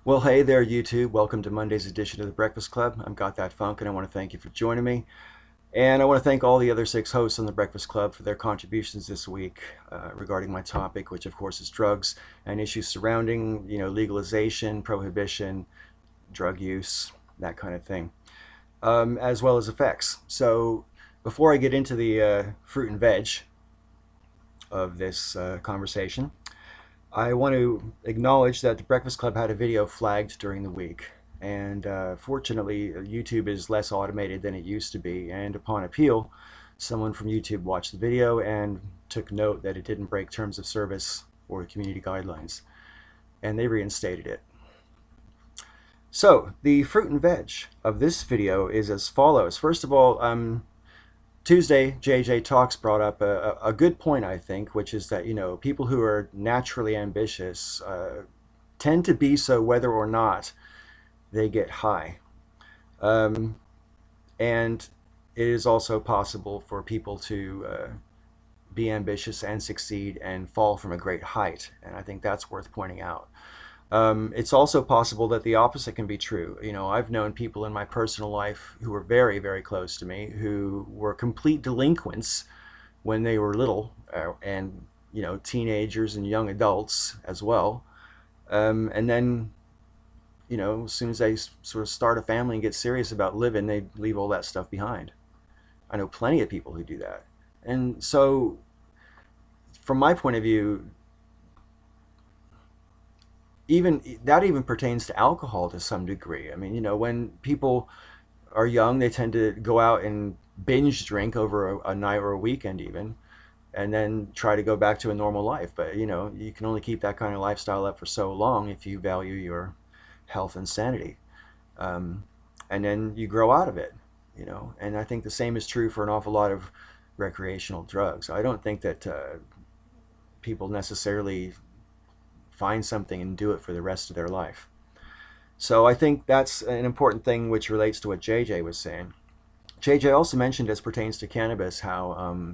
Well, hey there, YouTube. Welcome to Monday's edition of The Breakfast Club. I'm Got That Funk, and I want to thank you for joining me. And I want to thank all the other 6 hosts on The Breakfast Club for their contributions this week regarding my topic, which of course is drugs and issues surrounding, legalization, prohibition, drug use, that kind of thing, as well as effects. So before I get into the fruit and veg of this conversation, I want to acknowledge that the Breakfast Club had a video flagged during the week. And fortunately, YouTube is less automated than it used to be. And upon appeal, someone from YouTube watched the video and took note that it didn't break terms of service or community guidelines. And they reinstated it. So, the fruit and veg of this video is as follows. First of all, Tuesday, JJ Talks brought up a good point, I think, which is that, people who are naturally ambitious tend to be so whether or not they get high. And it is also possible for people to be ambitious and succeed and fall from a great height. And I think that's worth pointing out. It's also possible that the opposite can be true. I've known people in my personal life who were very, very close to me who were complete delinquents when they were little, and teenagers and young adults as well. And then, as soon as they sort of start a family and get serious about living, they leave all that stuff behind. I know plenty of people who do that. And so, from my point of view, even pertains to alcohol to some degree. I mean, when people are young, they tend to go out and binge drink over a night or a weekend even, and then try to go back to a normal life. But you can only keep that kind of lifestyle up for so long if you value your health and sanity. And then you grow out of it, and I think the same is true for an awful lot of recreational drugs. I don't think that people necessarily find something and do it for the rest of their life. So I think that's an important thing which relates to what JJ was saying. JJ also mentioned, as pertains to cannabis, how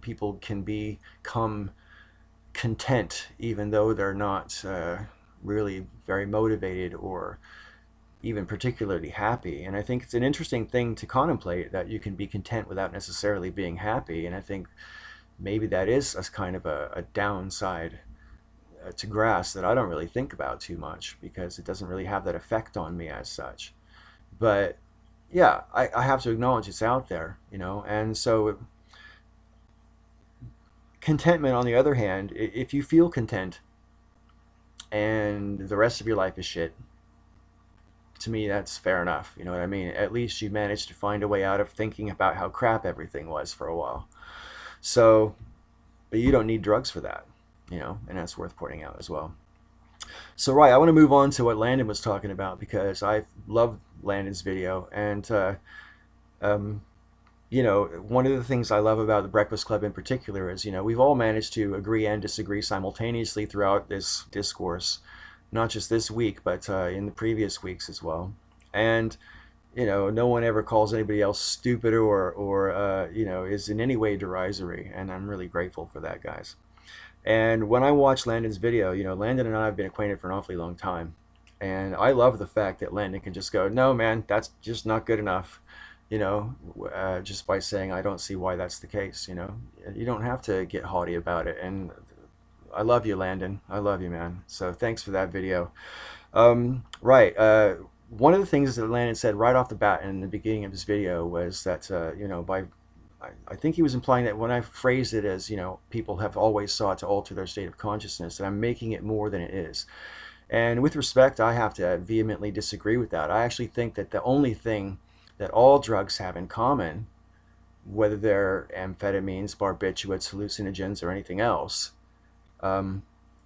people can become content even though they're not really very motivated or even particularly happy. And I think it's an interesting thing to contemplate, that you can be content without necessarily being happy. And I think maybe that is a kind of a downside to grass that I don't really think about too much, because it doesn't really have that effect on me as such. But yeah, I have to acknowledge it's out there, and so contentment, on the other hand, if you feel content and the rest of your life is shit, to me that's fair enough. You know what I mean? At least you managed to find a way out of thinking about how crap everything was for a while. So, but you don't need drugs for that. And that's worth pointing out as well. So, right, I want to move on to what Landon was talking about, because I love Landon's video. And, one of the things I love about the Breakfast Club in particular is, we've all managed to agree and disagree simultaneously throughout this discourse, not just this week, but in the previous weeks as well. And, no one ever calls anybody else stupid or is in any way derisory. And I'm really grateful for that, guys. And when I watched Landon's video, Landon and I have been acquainted for an awfully long time. And I love the fact that Landon can just go, no, man, that's just not good enough, just by saying, I don't see why that's the case, You don't have to get haughty about it. And I love you, Landon. I love you, man. So thanks for that video. Right. One of the things that Landon said right off the bat in the beginning of his video was that, I think he was implying that when I phrased it as, people have always sought to alter their state of consciousness, that I'm making it more than it is. And with respect, I have to vehemently disagree with that. I actually think that the only thing that all drugs have in common, whether they're amphetamines, barbiturates, hallucinogens, or anything else,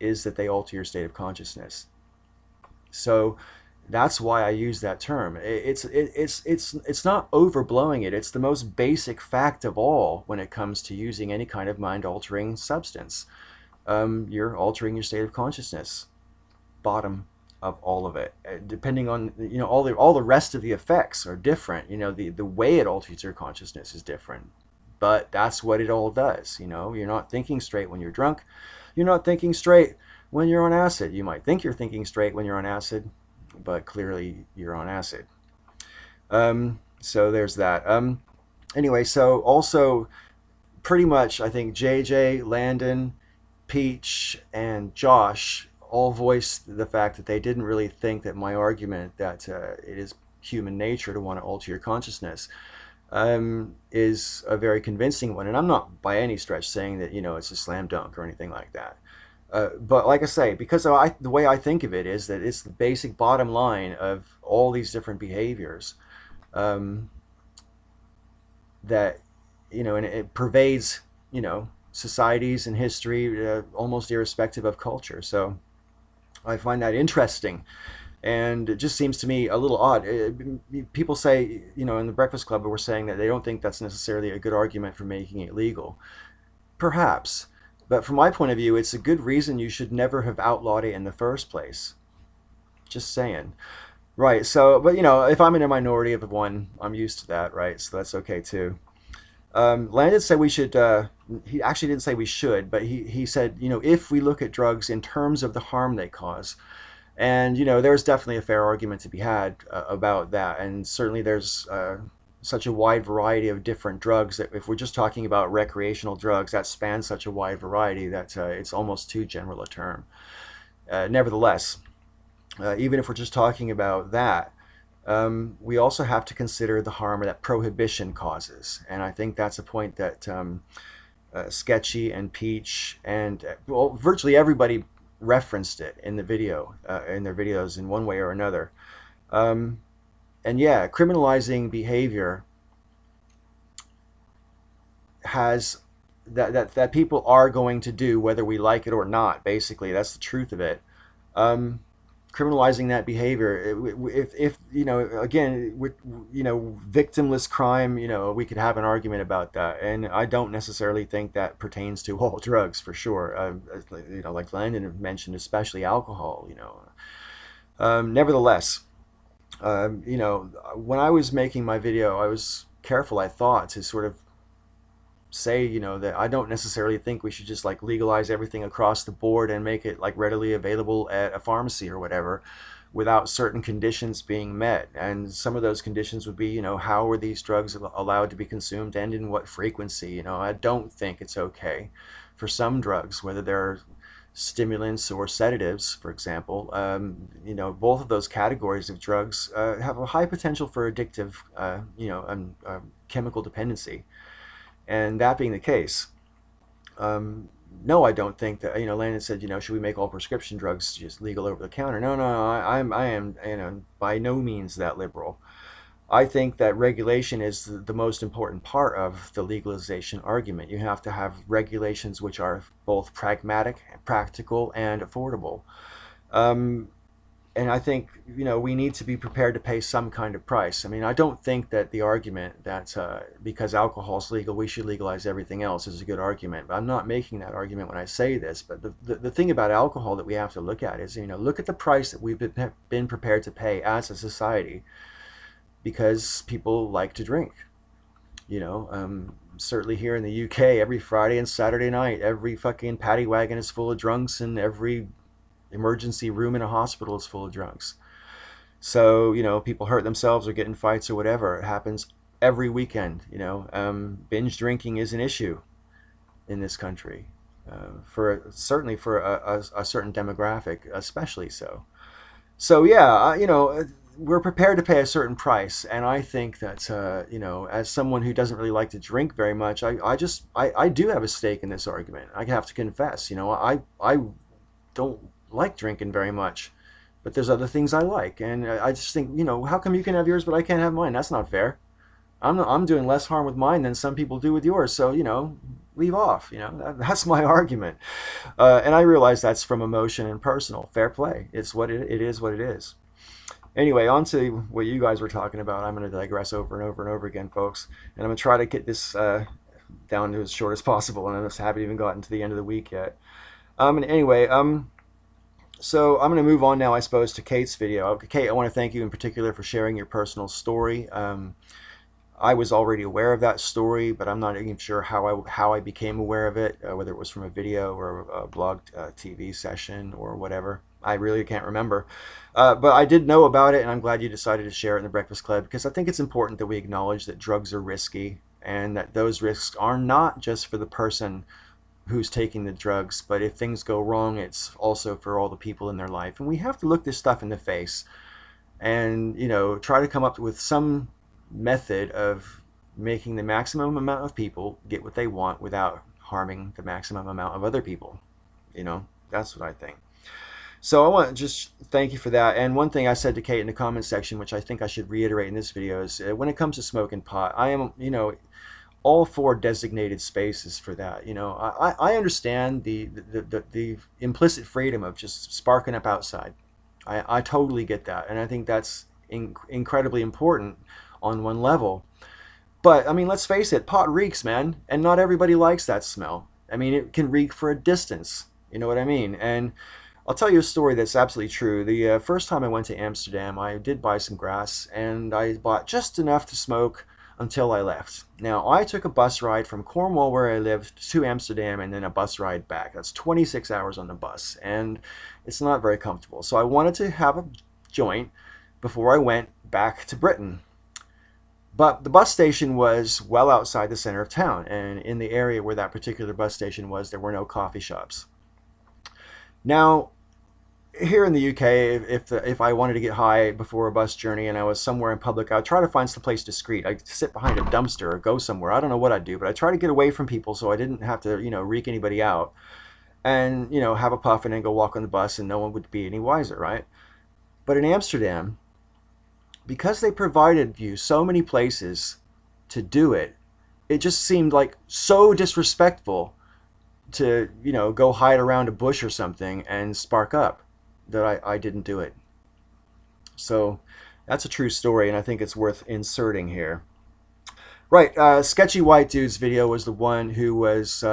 is that they alter your state of consciousness. So that's why I use that term. It's not overblowing it. It's the most basic fact of all when it comes to using any kind of mind-altering substance. You're altering your state of consciousness. Bottom of all of it. Depending on all the rest of the effects are different. The way it alters your consciousness is different. But that's what it all does. You're not thinking straight when you're drunk. You're not thinking straight when you're on acid. You might think you're thinking straight when you're on acid, but clearly you're on acid. So there's that. Anyway, so also pretty much I think JJ, Landon, Peach, and Josh all voiced the fact that they didn't really think that my argument that it is human nature to want to alter your consciousness is a very convincing one. And I'm not by any stretch saying that, it's a slam dunk or anything like that. But like I say, because the way I think of it is that it's the basic bottom line of all these different behaviors um, that, and it pervades, societies and history almost irrespective of culture. So I find that interesting. And it just seems to me a little odd. People say, in the Breakfast Club, we're saying that they don't think that's necessarily a good argument for making it legal. Perhaps. But from my point of view, it's a good reason you should never have outlawed it in the first place. Just saying. Right. So, but if I'm in a minority of one, I'm used to that, right? So that's okay too. Landon said we should, he actually didn't say we should, but he said, if we look at drugs in terms of the harm they cause. And, there's definitely a fair argument to be had about that. And certainly there's such a wide variety of different drugs that if we're just talking about recreational drugs, that spans such a wide variety that it's almost too general a term. Nevertheless, even if we're just talking about that, we also have to consider the harm that prohibition causes. And I think that's a point that Sketchy and Peach and well, virtually everybody referenced it in the video, in their videos in one way or another. And yeah, criminalizing behavior has that people are going to do whether we like it or not. Basically, that's the truth of it. Criminalizing that behavior, if again, with victimless crime, we could have an argument about that, and I don't necessarily think that pertains to all drugs for sure. Like Landon mentioned, especially alcohol. Nevertheless, when I was making my video, I was careful, I thought, to sort of say, that I don't necessarily think we should just like legalize everything across the board and make it like readily available at a pharmacy or whatever without certain conditions being met. And some of those conditions would be, how are these drugs allowed to be consumed and in what frequency? I don't think it's okay for some drugs, whether they're stimulants or sedatives, for example, both of those categories of drugs have a high potential for addictive, chemical dependency. And that being the case, no, I don't think that, Landon said, should we make all prescription drugs just legal over the counter? No, I am, by no means that liberal. I think that regulation is the most important part of the legalization argument. You have to have regulations which are both pragmatic, practical, and affordable. And I think, we need to be prepared to pay some kind of price. I mean, I don't think that the argument that because alcohol is legal, we should legalize everything else is a good argument. But I'm not making that argument when I say this. But the thing about alcohol that we have to look at is, look at the price that we've been prepared to pay as a society because people like to drink. Certainly here in the UK, every Friday and Saturday night, every fucking paddy wagon is full of drunks and every emergency room in a hospital is full of drunks. So, people hurt themselves or get in fights or whatever. It happens every weekend. Binge drinking is an issue in this country, certainly for a certain demographic, especially so. So yeah, we're prepared to pay a certain price, and I think that as someone who doesn't really like to drink very much, I do have a stake in this argument. I have to confess, I don't like drinking very much, but there's other things I like, and I just think, how come you can have yours but I can't have mine? That's not fair. I'm doing less harm with mine than some people do with yours, so leave off. That's my argument, and I realize that's from emotion and personal. Fair play. It's what it is. What it is. Anyway, on to what you guys were talking about. I'm going to digress over and over and over again, folks, and I'm going to try to get this down to as short as possible, and I just haven't even gotten to the end of the week yet. And anyway, so I'm going to move on now, I suppose, to Kate's video. Kate, I want to thank you in particular for sharing your personal story. I was already aware of that story, but I'm not even sure how I became aware of it, whether it was from a video or a blog TV session or whatever. I really can't remember. But I did know about it, and I'm glad you decided to share it in the Breakfast Club, because I think it's important that we acknowledge that drugs are risky and that those risks are not just for the person who's taking the drugs, but if things go wrong, it's also for all the people in their life. And we have to look this stuff in the face and, try to come up with some method of making the maximum amount of people get what they want without harming the maximum amount of other people. That's what I think. So I want to just thank you for that. And one thing I said to Kate in the comment section, which I think I should reiterate in this video, is when it comes to smoking pot, I am, all for designated spaces for that. I understand the implicit freedom of just sparking up outside. I totally get that. And I think that's incredibly important on one level. But, I mean, let's face it, pot reeks, man. And not everybody likes that smell. I mean, it can reek for a distance. You know what I mean? And I'll tell you a story that's absolutely true. The first time I went to Amsterdam, I did buy some grass, and I bought just enough to smoke until I left. Now, I took a bus ride from Cornwall, where I lived, to Amsterdam, and then a bus ride back. That's 26 hours on the bus, and it's not very comfortable. So I wanted to have a joint before I went back to Britain. But the bus station was well outside the center of town, and in the area where that particular bus station was, there were no coffee shops. Now, here in the UK, if I wanted to get high before a bus journey and I was somewhere in public, I'd try to find some place discreet. I'd sit behind a dumpster or go somewhere. I don't know what I'd do, but I'd try to get away from people so I didn't have to, reek anybody out. And, have a puff and then go walk on the bus, and no one would be any wiser, right? But in Amsterdam, because they provided you so many places to do it, it just seemed like so disrespectful to, go hide around a bush or something and spark up, that I didn't do it. So that's a true story, and I think it's worth inserting here. Right, Sketchy White Dude's video was the one who was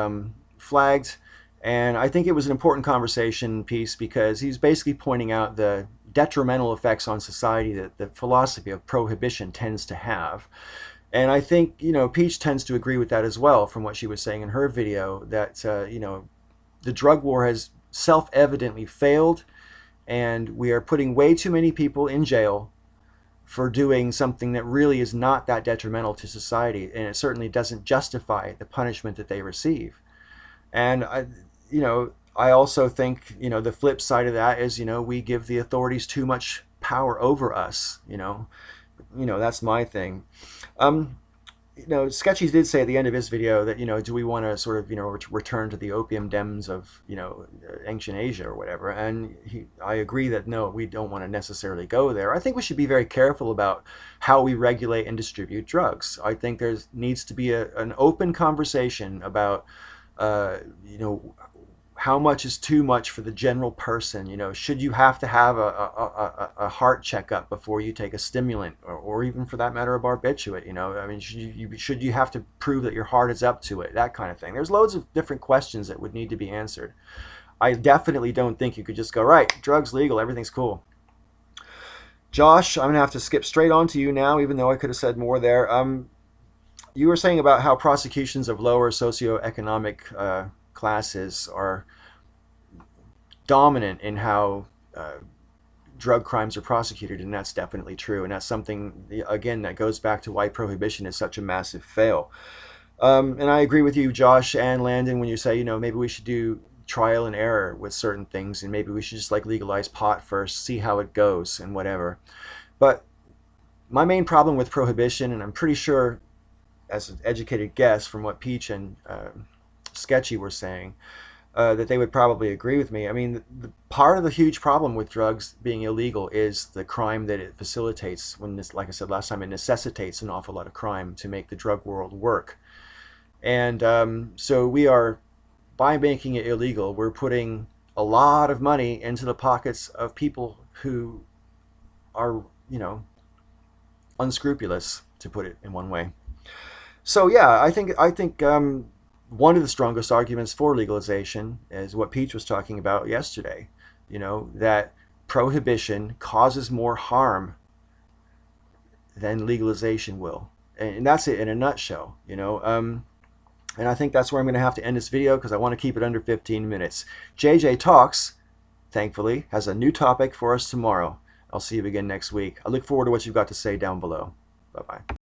flagged, and I think it was an important conversation piece because he's basically pointing out the detrimental effects on society that the philosophy of prohibition tends to have. And I think, Peach tends to agree with that as well, from what she was saying in her video, that, the drug war has self-evidently failed, and we are putting way too many people in jail for doing something that really is not that detrimental to society, and it certainly doesn't justify the punishment that they receive. And, I also think, the flip side of that is, we give the authorities too much power over us, that's my thing. Sketchy did say at the end of his video that, do we want to sort of, return to the opium dens of, ancient Asia or whatever. And I agree that, no, we don't want to necessarily go there. I think we should be very careful about how we regulate and distribute drugs. I think there needs to be an open conversation about, how much is too much for the general person. Should you have to have a heart checkup before you take a stimulant, or even for that matter a barbiturate? I mean, should you have to prove that your heart is up to it, that kind of thing. There's loads of different questions that would need to be answered. I definitely don't think you could just go, right, drugs legal, everything's cool. Josh, I'm gonna have to skip straight on to you now, even though I could have said more there. You were saying about how prosecutions of lower socioeconomic classes are dominant in how drug crimes are prosecuted, and that's definitely true. And that's something, again, that goes back to why prohibition is such a massive fail. And I agree with you, Josh and Landon, when you say, maybe we should do trial and error with certain things, and maybe we should just legalize pot first, see how it goes and whatever. But my main problem with prohibition, and I'm pretty sure as an educated guess from what Peach and Sketchy were saying, that they would probably agree with me. I mean, the part of the huge problem with drugs being illegal is the crime that it facilitates. When this, like I said last time, it necessitates an awful lot of crime to make the drug world work. And so we are, by making it illegal, we're putting a lot of money into the pockets of people who are, unscrupulous, to put it in one way. So yeah, I think one of the strongest arguments for legalization is what Peach was talking about yesterday, that prohibition causes more harm than legalization will. And that's it in a nutshell, And I think that's where I'm going to have to end this video, because I want to keep it under 15 minutes. JJ Talks thankfully, has a new topic for us tomorrow. I'll see you again next week. I look forward to what you've got to say down below. Bye-bye.